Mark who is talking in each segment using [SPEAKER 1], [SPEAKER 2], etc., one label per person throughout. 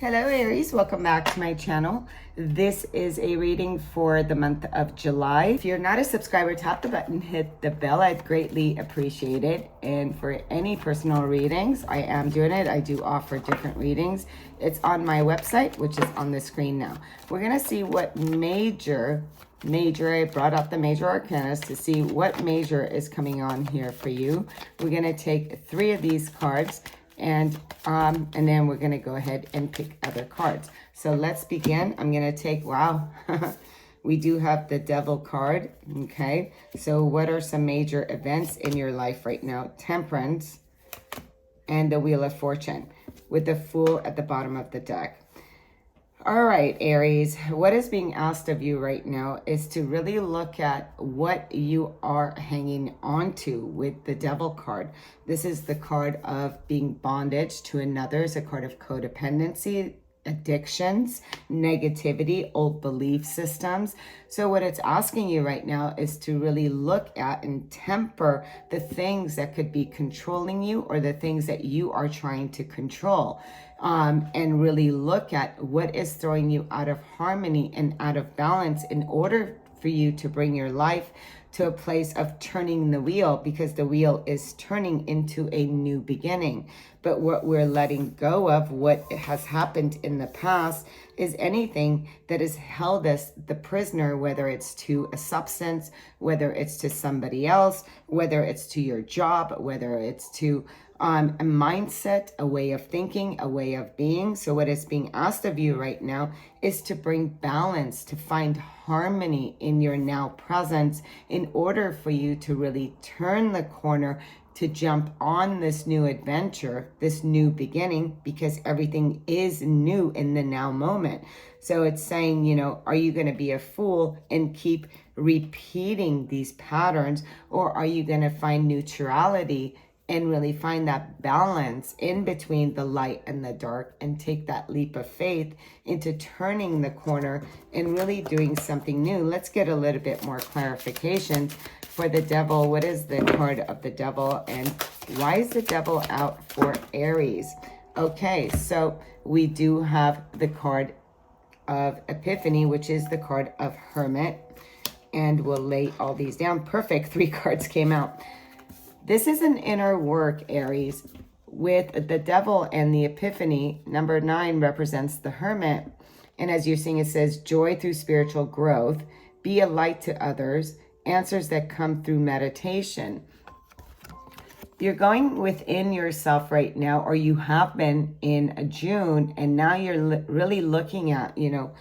[SPEAKER 1] Hello Aries, welcome back to my channel. This is a reading for the month of July. If you're not a subscriber, tap the button, hit the bell. I'd greatly appreciate it. And for any personal readings, I am doing it. I do offer different readings. It's on my website, which is on the screen now. We're gonna see what major, I brought up the major arcanas to see what major is coming on here for you. We're gonna take 3 of these cards and then we're going to go ahead and pick other cards. So let's begin. I'm going to take, wow, we do have the Devil card. Okay, so what are some major events in your life right now? Temperance and the Wheel of Fortune with the Fool at the bottom of the deck. All right, Aries, what is being asked of you right now is to really look at what you are hanging on to with the Devil card. This is the card of being bondage to another. It's a card of codependency, addictions, negativity, old belief systems. So what it's asking you right now is to really look at and temper the things that could be controlling you or the things that you are trying to control. And really look at what is throwing you out of harmony and out of balance in order for you to bring your life to a place of turning the wheel, because the wheel is turning into a new beginning. But what we're letting go of, what has happened in the past, is anything that has held us the prisoner, whether it's to a substance, whether it's to somebody else, whether it's to your job, whether it's to a mindset, a way of thinking, a way of being. So what is being asked of you right now is to bring balance, to find harmony in your now presence in order for you to really turn the corner, to jump on this new adventure, this new beginning, because everything is new in the now moment. So it's saying, you know, are you going to be a fool and keep repeating these patterns, or are you going to find neutrality and really find that balance in between the light and the dark and take that leap of faith into turning the corner and really doing something new? Let's get a little bit more clarification for the Devil. What is the card of the Devil and why is the Devil out for Aries? Okay, so we do have the card of Epiphany, which is the card of Hermit, and we'll lay all these down. Perfect, 3 cards came out. This is an inner work, Aries, with the Devil and the Epiphany. Number 9 represents the Hermit. And as you're seeing, it says joy through spiritual growth, be a light to others, answers that come through meditation. You're going within yourself right now, or you have been in June, and now you're really looking at, you know,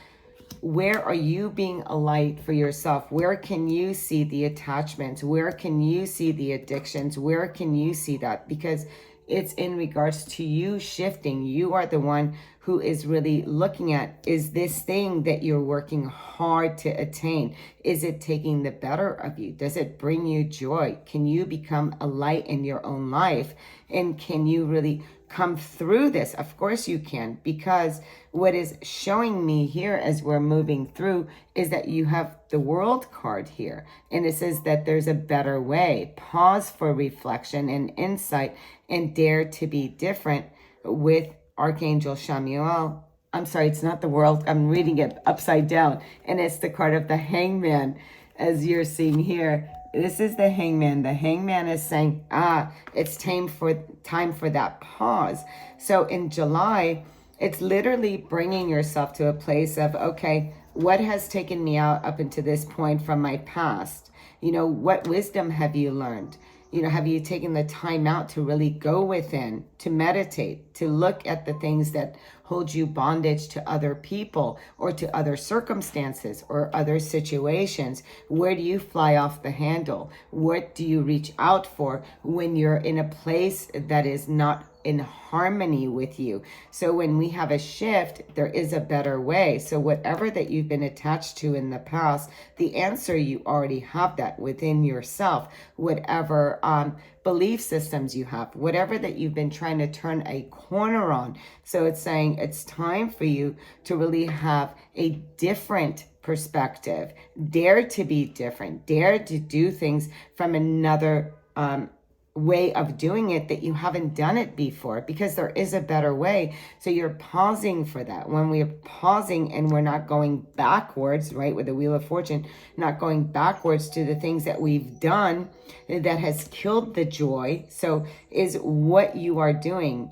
[SPEAKER 1] where are you being a light for yourself? Where can you see the attachments? Where can you see the addictions? Where can you see that? Because it's in regards to you shifting. You are the one who is really looking at, is this thing that you're working hard to attain, is it taking the better of you? Does it bring you joy? Can you become a light in your own life? And can you really come through this? Of course you can, because what is showing me here as we're moving through is that you have the World card here, and it says that there's a better way. Pause for reflection and insight and dare to be different with Archangel Chamuel. I'm sorry, it's not the World. I'm reading it upside down, and it's the card of the Hangman, as you're seeing here. This is the Hangman. The Hangman is saying, it's time for that pause. So in July, it's literally bringing yourself to a place of, okay, what has taken me out up until this point from my past? You know, what wisdom have you learned? You know, have you taken the time out to really go within, to meditate, to look at the things that hold you bondage to other people or to other circumstances or other situations? Where do you fly off the handle? What do you reach out for when you're in a place that is not in harmony with you? So when we have a shift, there is a better way. So whatever that you've been attached to in the past, the answer, you already have that within yourself. Whatever belief systems you have, whatever that you've been trying to turn a corner on. So it's saying it's time for you to really have a different perspective. Dare to be different. Dare to do things from another way of doing it that you haven't done it before, because there is a better way. So you're pausing for that. When we're pausing and we're not going backwards, right, with the Wheel of Fortune, not going backwards to the things that we've done that has killed the joy. So is what you are doing,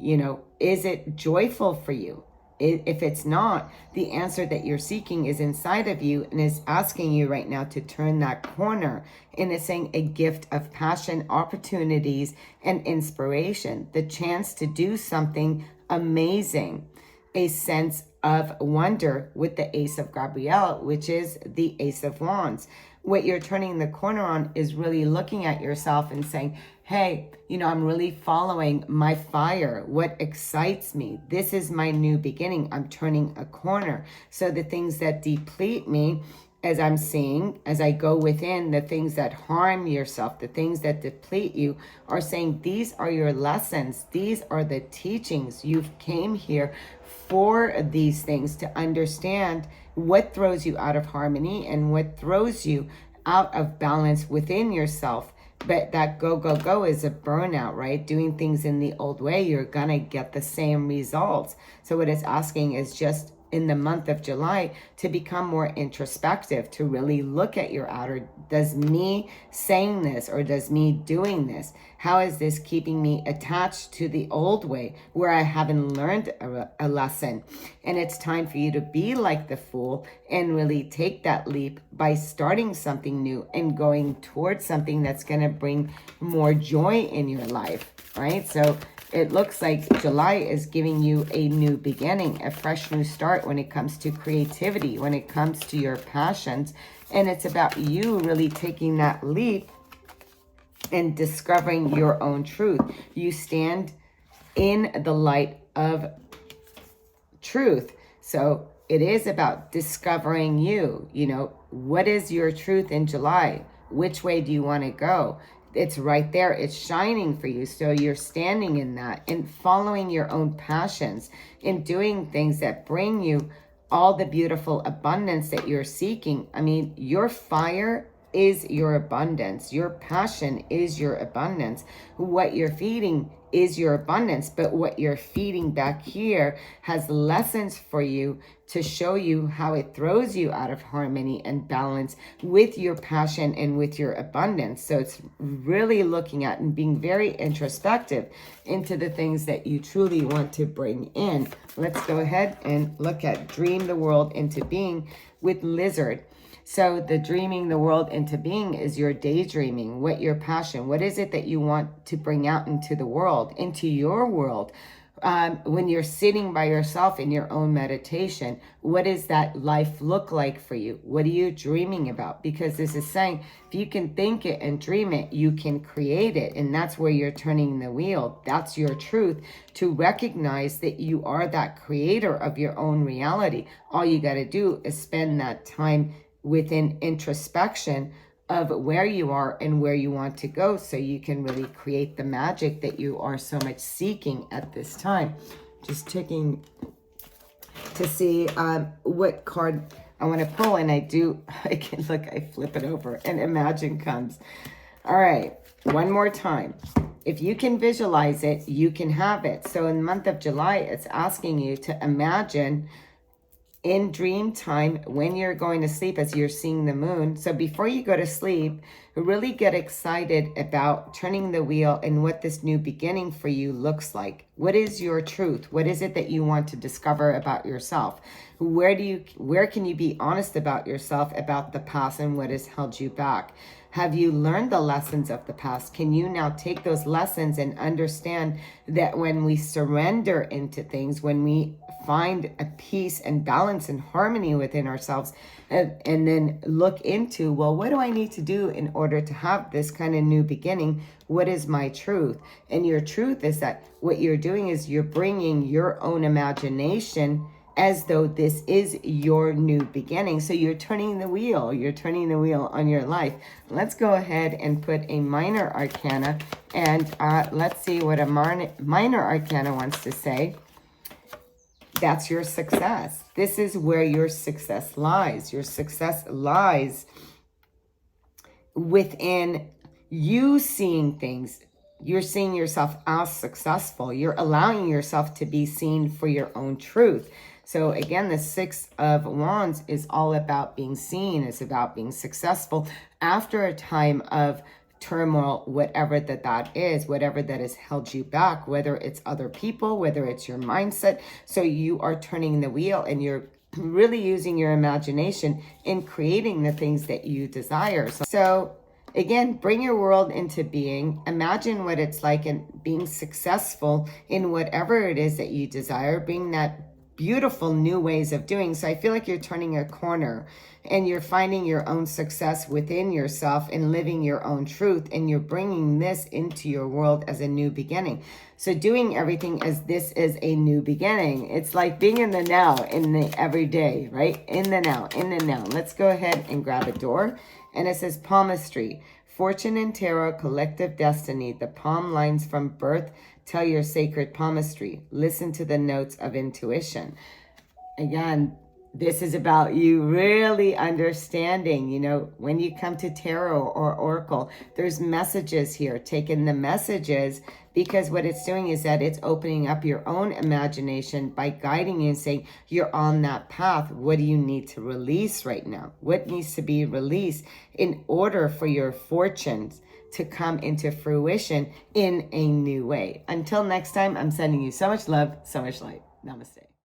[SPEAKER 1] is it joyful for you? If it's not, the answer that you're seeking is inside of you and is asking you right now to turn that corner. And it's saying a gift of passion, opportunities, and inspiration, the chance to do something amazing, a sense of wonder with the Ace of Gabrielle, which is the Ace of Wands. What you're turning the corner on is really looking at yourself and saying, hey, I'm really following my fire. What excites me? This is my new beginning. I'm turning a corner. So the things that deplete me, as I'm seeing, as I go within, the things that harm yourself, the things that deplete you, are saying these are your lessons. These are the teachings. You've came here for these things, to understand what throws you out of harmony and what throws you out of balance within yourself. But that go is a burnout, right? Doing things in the old way, you're gonna get the same results. So what it's asking is just in the month of July to become more introspective, to really look at your outer. Does me saying this or does me doing this, how is this keeping me attached to the old way where I haven't learned a lesson? And it's time for you to be like the Fool and really take that leap by starting something new and going towards something that's going to bring more joy in your life, right? So it looks like July is giving you a new beginning, a fresh new start when it comes to creativity, when it comes to your passions. And it's about you really taking that leap and discovering your own truth. You stand in the light of truth. So it is about discovering you. What is your truth in July? Which way do you want to go? It's right there. It's shining for you. So you're standing in that and following your own passions and doing things that bring you all the beautiful abundance that you're seeking. I mean, your fire is your abundance. Your passion is your abundance. What you're feeding is your abundance, but what you're feeding back here has lessons for you to show you how it throws you out of harmony and balance with your passion and with your abundance. So it's really looking at and being very introspective into the things that you truly want to bring in. Let's go ahead and look at Dream the World into Being with Lizard. So the dreaming the world into being is your daydreaming, what your passion, what is it that you want to bring out into the world, into your world? When you're sitting by yourself in your own meditation, what does that life look like for you? What are you dreaming about? Because this is saying, if you can think it and dream it, you can create it. And that's where you're turning the wheel. That's your truth, to recognize that you are that creator of your own reality. All you got to do is spend that time within introspection of where you are and where you want to go, so you can really create the magic that you are so much seeking at this time. Just checking to see what card I want to pull, and I can look, I flip it over and Imagine comes. All right, one more time. If you can visualize it, you can have it. So in the month of July, it's asking you to imagine in dream time when you're going to sleep, as you're seeing the moon. So before you go to sleep, really get excited about turning the wheel and what this new beginning for you looks like. What is your truth? What is it that you want to discover about yourself? Where can you be honest about yourself, about the past, and what has held you back? Have you learned the lessons of the past? Can you now take those lessons and understand that when we surrender into things, when we find a peace and balance and harmony within ourselves, and then look into, well, what do I need to do in order to have this kind of new beginning? What is my truth? And your truth is that what you're doing is you're bringing your own imagination as though this is your new beginning. So you're turning the wheel. You're turning the wheel on your life. Let's go ahead and put a minor arcana, and let's see what a minor arcana wants to say. That's your success. This is where your success lies. Your success lies within you seeing things you're seeing yourself as successful. You're allowing yourself to be seen for your own truth. So again, the Six of Wands is all about being seen. It's about being successful after a time of turmoil, whatever that is, whatever that has held you back, whether it's other people, whether it's your mindset. So you are turning the wheel and you're really using your imagination in creating the things that you desire. So again, bring your world into being. Imagine what it's like in being successful in whatever it is that you desire, bring that beautiful new ways of doing. So I feel like you're turning a corner and you're finding your own success within yourself and living your own truth. And you're bringing this into your world as a new beginning. So doing everything as this is a new beginning. It's like being in the now, in the everyday, right? In the now, in the now. Let's go ahead and grab a door. And it says palmistry, fortune and tarot, collective destiny. The palm lines from birth tell your sacred palmistry. Listen to the notes of intuition. Again, this is about you really understanding, you know, when you come to tarot or oracle, there's messages here. Taking the messages, because what it's doing is that it's opening up your own imagination by guiding you and saying, you're on that path. What do you need to release right now? What needs to be released in order for your fortunes to come into fruition in a new way? Until next time, I'm sending you so much love, so much light. Namaste.